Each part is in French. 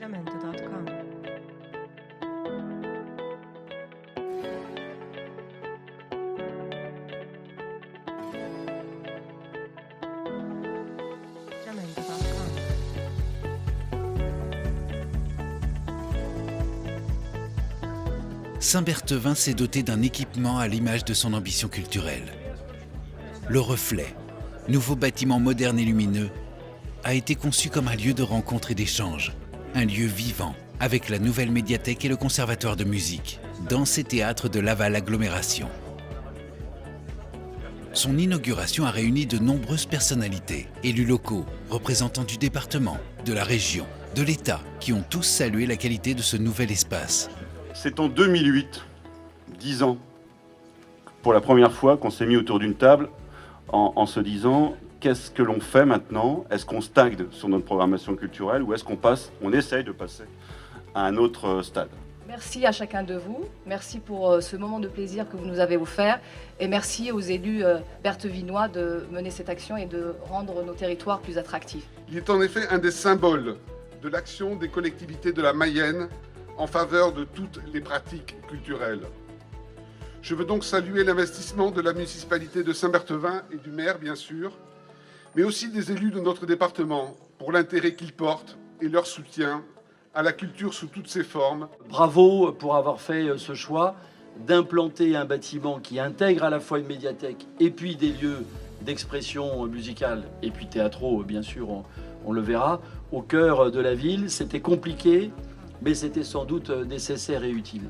Jamendo.com. Jamendo.com. Saint-Berthevin s'est doté d'un équipement à l'image de son ambition culturelle. Le Reflet, nouveau bâtiment moderne et lumineux, a été conçu comme un lieu de rencontre et d'échange, un lieu vivant, avec la nouvelle médiathèque et le conservatoire de musique, danse et théâtre de Laval Agglomération. Son inauguration a réuni de nombreuses personnalités, élus locaux, représentants du département, de la région, de l'État, qui ont tous salué la qualité de ce nouvel espace. C'est en 2008, 10 ans, pour la première fois qu'on s'est mis autour d'une table en se disant qu'est-ce que l'on fait maintenant? Est-ce qu'on stagne sur notre programmation culturelle ou est-ce qu'on essaye de passer à un autre stade? Merci à chacun de vous, merci pour ce moment de plaisir que vous nous avez offert et merci aux élus berthevinois de mener cette action et de rendre nos territoires plus attractifs. Il est en effet un des symboles de l'action des collectivités de la Mayenne en faveur de toutes les pratiques culturelles. Je veux donc saluer l'investissement de la municipalité de Saint-Berthevin et du maire, bien sûr, mais aussi des élus de notre département pour l'intérêt qu'ils portent et leur soutien à la culture sous toutes ses formes. Bravo pour avoir fait ce choix d'implanter un bâtiment qui intègre à la fois une médiathèque et puis des lieux d'expression musicale et puis théâtraux, bien sûr, on le verra, au cœur de la ville. C'était compliqué, mais c'était sans doute nécessaire et utile.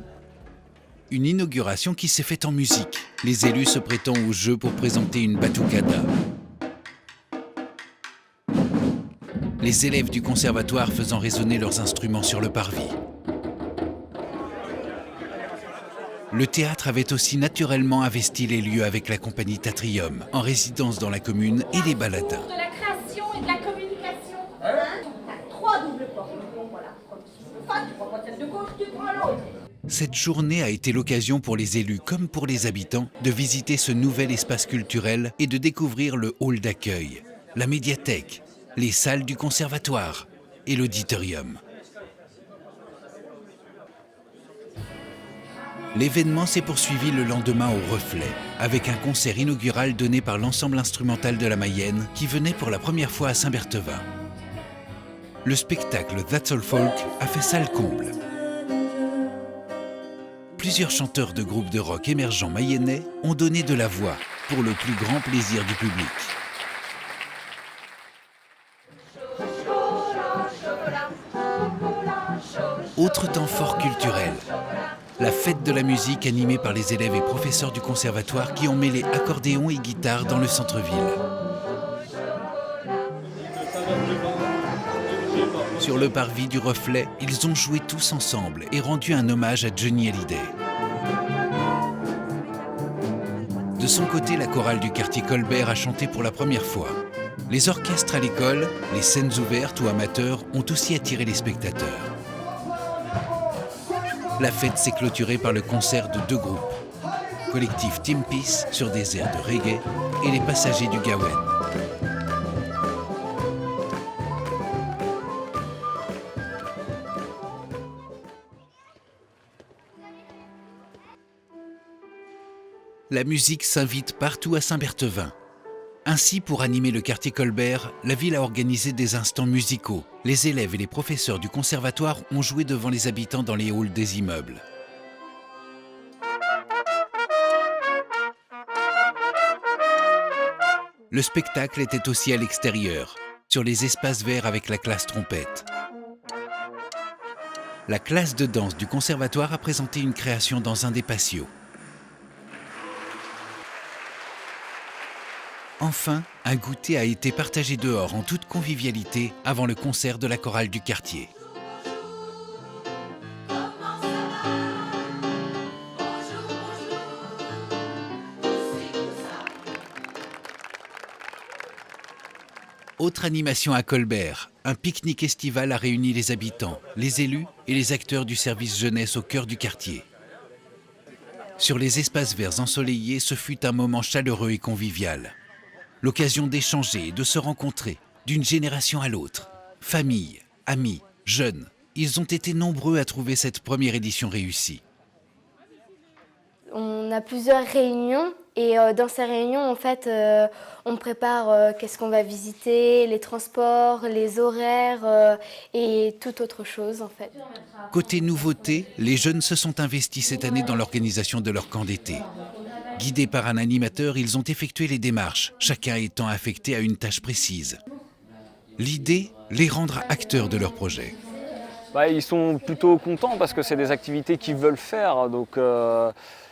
Une inauguration qui s'est faite en musique, les élus se prêtant au jeu pour présenter une batucada. Les élèves du conservatoire faisant résonner leurs instruments sur le parvis. Le théâtre avait aussi naturellement investi les lieux avec la compagnie Tatrium, en résidence dans la commune, et les baladins. De la création et de la communication. T'as 3 doubles portes. Donc voilà, comme si tu peux pas, tu prends pas celle de gauche, tu prends l'autre. Cette journée a été l'occasion pour les élus comme pour les habitants de visiter ce nouvel espace culturel et de découvrir le hall d'accueil, la médiathèque, les salles du conservatoire et l'auditorium. L'événement s'est poursuivi le lendemain au Reflet, avec un concert inaugural donné par l'ensemble instrumental de la Mayenne qui venait pour la première fois à Saint-Berthevin. Le spectacle That's All Folk a fait salle comble. Plusieurs chanteurs de groupes de rock émergents mayennais ont donné de la voix pour le plus grand plaisir du public. Autre temps fort culturel, la fête de la musique animée par les élèves et professeurs du conservatoire qui ont mêlé accordéon et guitare dans le centre-ville. Sur le parvis du Reflet, ils ont joué tous ensemble et rendu un hommage à Johnny Hallyday. De son côté, la chorale du quartier Colbert a chanté pour la première fois. Les orchestres à l'école, les scènes ouvertes ou amateurs ont aussi attiré les spectateurs. La fête s'est clôturée par le concert de 2 groupes. Collectif Team Peace sur des airs de reggae et les Passagers du Gawen. La musique s'invite partout à Saint-Berthevin. Ainsi, pour animer le quartier Colbert, la ville a organisé des instants musicaux. Les élèves et les professeurs du conservatoire ont joué devant les habitants dans les halls des immeubles. Le spectacle était aussi à l'extérieur, sur les espaces verts avec la classe trompette. La classe de danse du conservatoire a présenté une création dans un des patios. Enfin, un goûter a été partagé dehors en toute convivialité avant le concert de la chorale du quartier. Autre animation à Colbert, un pique-nique estival a réuni les habitants, les élus et les acteurs du service jeunesse au cœur du quartier. Sur les espaces verts ensoleillés, ce fut un moment chaleureux et convivial. L'occasion d'échanger et de se rencontrer d'une génération à l'autre. Famille, amis, jeunes ils ont été nombreux à trouver cette première édition réussie. On a plusieurs réunions et dans ces réunions, en fait, on prépare qu'est-ce qu'on va visiter, les transports, les horaires et toute autre chose, en fait. Côté nouveauté, les jeunes se sont investis cette année dans l'organisation de leur camp d'été. Guidés par un animateur, ils ont effectué les démarches, chacun étant affecté à une tâche précise. L'idée, les rendre acteurs de leur projet. Ils sont plutôt contents parce que c'est des activités qu'ils veulent faire. Donc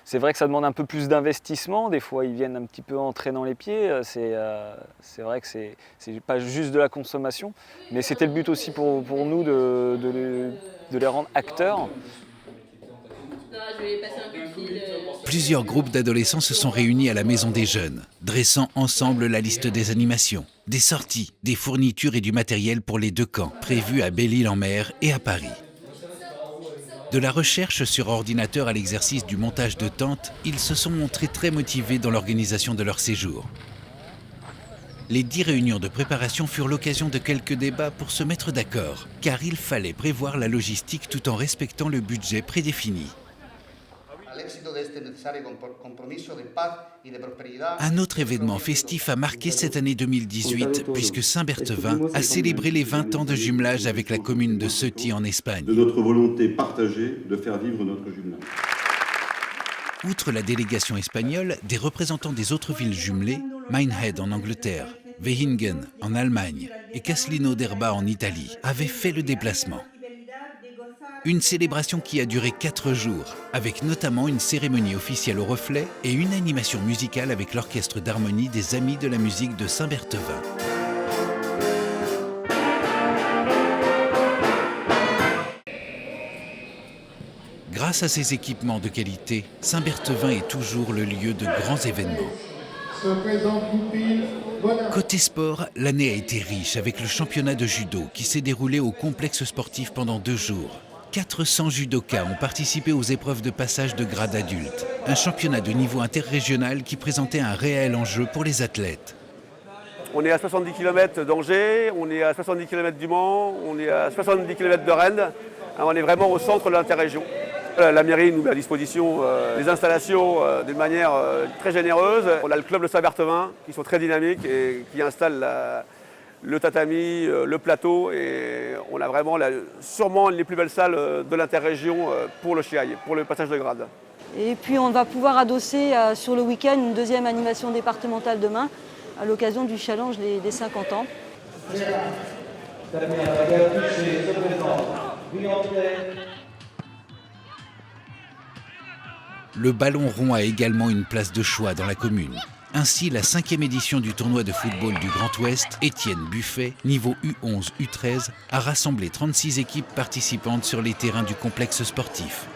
c'est vrai que ça demande un peu plus d'investissement. Des fois, ils viennent un petit peu entrer dans les pieds. C'est vrai que c'est pas juste de la consommation. Mais c'était le but aussi pour nous de les rendre acteurs. Plusieurs groupes d'adolescents se sont réunis à la Maison des Jeunes, dressant ensemble la liste des animations, des sorties, des fournitures et du matériel pour les deux camps, prévus à Belle-Île-en-Mer et à Paris. De la recherche sur ordinateur à l'exercice du montage de tentes, ils se sont montrés très motivés dans l'organisation de leur séjour. Les 10 réunions de préparation furent l'occasion de quelques débats pour se mettre d'accord, car il fallait prévoir la logistique tout en respectant le budget prédéfini. Un autre événement festif a marqué cette année 2018, puisque Saint-Berthevin a célébré les 20 ans de jumelage avec la commune de Ceuti en Espagne. De notre volonté partagée de faire vivre notre jumelage. Outre la délégation espagnole, des représentants des autres villes jumelées, Minehead en Angleterre, Vehingen en Allemagne et Caslino d'Erba en Italie, avaient fait le déplacement. Une célébration qui a duré 4 jours, avec notamment une cérémonie officielle au reflet et une animation musicale avec l'orchestre d'harmonie des Amis de la musique de Saint-Berthevin. Grâce à ces équipements de qualité, Saint-Berthevin est toujours le lieu de grands événements. Côté sport, l'année a été riche avec le championnat de judo qui s'est déroulé au complexe sportif pendant 2 jours. 400 judokas ont participé aux épreuves de passage de grade adulte. Un championnat de niveau interrégional qui présentait un réel enjeu pour les athlètes. On est à 70 km d'Angers, on est à 70 km du Mans, on est à 70 km de Rennes. On est vraiment au centre de l'interrégion. La mairie nous met à disposition les installations d'une manière très généreuse. On a le club de Saint-Berthevin qui sont très dynamiques et qui installent le tatami, le plateau, et on a vraiment sûrement les plus belles salles de l'interrégion pour le chiaï, pour le passage de grade. Et puis on va pouvoir adosser sur le week-end une deuxième animation départementale demain à l'occasion du challenge des 50 ans. Le ballon rond a également une place de choix dans la commune. Ainsi, la 5e édition du tournoi de football du Grand Ouest, Étienne Buffet, niveau U11, U13, a rassemblé 36 équipes participantes sur les terrains du complexe sportif.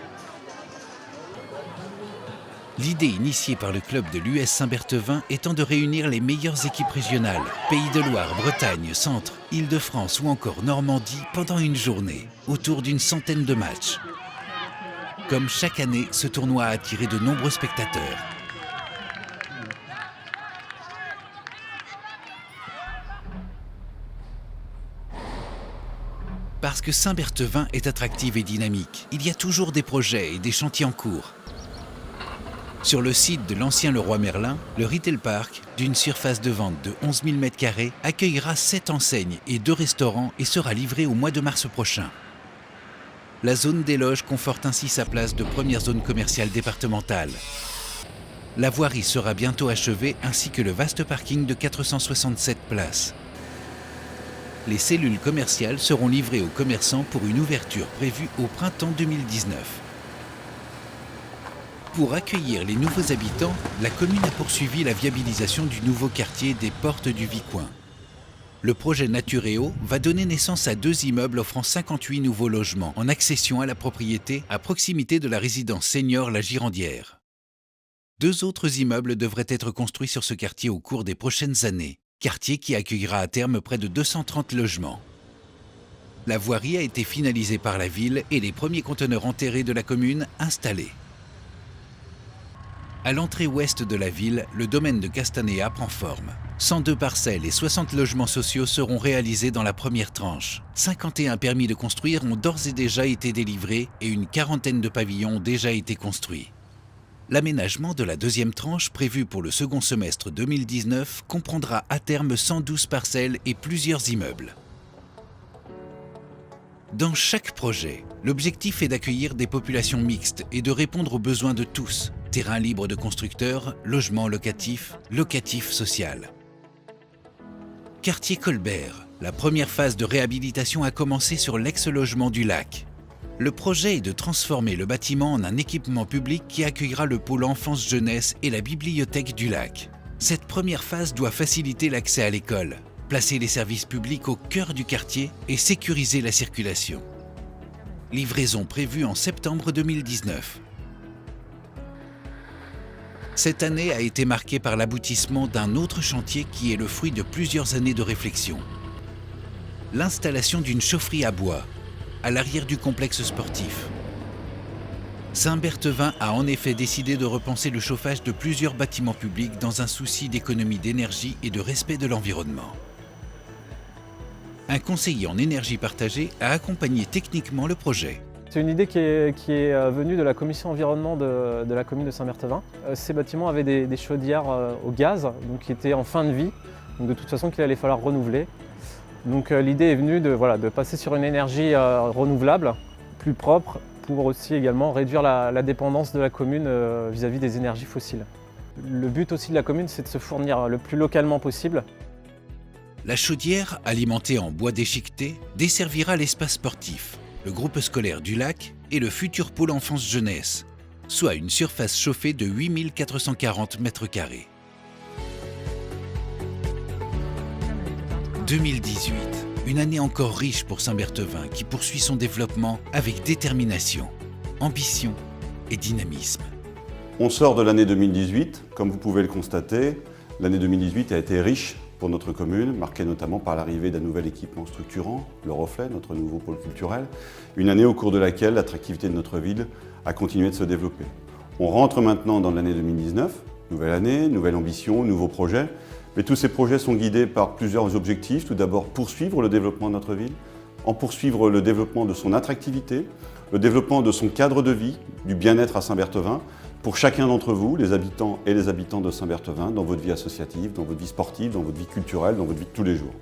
L'idée initiée par le club de l'US Saint-Berthevin étant de réunir les meilleures équipes régionales, Pays de Loire, Bretagne, Centre, Île-de-France ou encore Normandie pendant une journée, autour d'une centaine de matchs. Comme chaque année, ce tournoi a attiré de nombreux spectateurs. Parce que Saint-Berthevin est attractive et dynamique, il y a toujours des projets et des chantiers en cours. Sur le site de l'ancien Leroy Merlin, le Retail Park, d'une surface de vente de 11 000 m², accueillera 7 enseignes et 2 restaurants et sera livré au mois de mars prochain. La zone des loges conforte ainsi sa place de première zone commerciale départementale. La voirie sera bientôt achevée ainsi que le vaste parking de 467 places. Les cellules commerciales seront livrées aux commerçants pour une ouverture prévue au printemps 2019. Pour accueillir les nouveaux habitants, la commune a poursuivi la viabilisation du nouveau quartier des Portes du Vicoin. Le projet Naturéo va donner naissance à 2 immeubles offrant 58 nouveaux logements en accession à la propriété à proximité de la résidence senior La Girandière. 2 autres immeubles devraient être construits sur ce quartier au cours des prochaines années, quartier qui accueillera à terme près de 230 logements. La voirie a été finalisée par la ville et les premiers conteneurs enterrés de la commune installés. À l'entrée ouest de la ville, le domaine de Castanea prend forme. 102 parcelles et 60 logements sociaux seront réalisés dans la première tranche. 51 permis de construire ont d'ores et déjà été délivrés et une quarantaine de pavillons ont déjà été construits. L'aménagement de la deuxième tranche, prévu pour le second semestre 2019, comprendra à terme 112 parcelles et plusieurs immeubles. Dans chaque projet, l'objectif est d'accueillir des populations mixtes et de répondre aux besoins de tous. Terrain libre de constructeurs, logement locatif, locatif social. Quartier Colbert, la première phase de réhabilitation a commencé sur l'ex-logement du lac. Le projet est de transformer le bâtiment en un équipement public qui accueillera le pôle enfance-jeunesse et la bibliothèque du lac. Cette première phase doit faciliter l'accès à l'école, placer les services publics au cœur du quartier et sécuriser la circulation. Livraison prévue en septembre 2019. Cette année a été marquée par l'aboutissement d'un autre chantier qui est le fruit de plusieurs années de réflexion. L'installation d'une chaufferie à bois à l'arrière du complexe sportif. Saint-Berthevin a en effet décidé de repenser le chauffage de plusieurs bâtiments publics dans un souci d'économie d'énergie et de respect de l'environnement. Un conseiller en énergie partagée a accompagné techniquement le projet. C'est une idée qui est venue de la commission environnement de la commune de Saint-Berthevin. Ces bâtiments avaient des chaudières au gaz, donc qui étaient en fin de vie, donc de toute façon qu'il allait falloir renouveler. Donc l'idée est venue de passer sur une énergie renouvelable, plus propre, pour aussi également réduire la dépendance de la commune vis-à-vis des énergies fossiles. Le but aussi de la commune, c'est de se fournir le plus localement possible. La chaudière, alimentée en bois déchiqueté, desservira l'espace sportif, le groupe scolaire du lac et le futur pôle enfance-jeunesse, soit une surface chauffée de 8440 m². 2018, une année encore riche pour Saint-Berthevin qui poursuit son développement avec détermination, ambition et dynamisme. On sort de l'année 2018, comme vous pouvez le constater, l'année 2018 a été riche pour notre commune, marquée notamment par l'arrivée d'un nouvel équipement structurant, le Reflet, notre nouveau pôle culturel, une année au cours de laquelle l'attractivité de notre ville a continué de se développer. On rentre maintenant dans l'année 2019, nouvelle année, nouvelle ambition, nouveaux projets, mais tous ces projets sont guidés par plusieurs objectifs. Tout d'abord, poursuivre le développement de notre ville, en poursuivre le développement de son attractivité, le développement de son cadre de vie, du bien-être à Saint-Berthevin, pour chacun d'entre vous, les habitants et les habitantes de Saint-Berthevin, dans votre vie associative, dans votre vie sportive, dans votre vie culturelle, dans votre vie de tous les jours.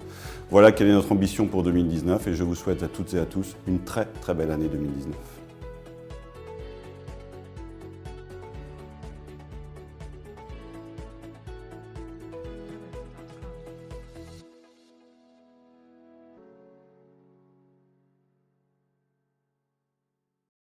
Voilà quelle est notre ambition pour 2019 et je vous souhaite à toutes et à tous une très très belle année 2019.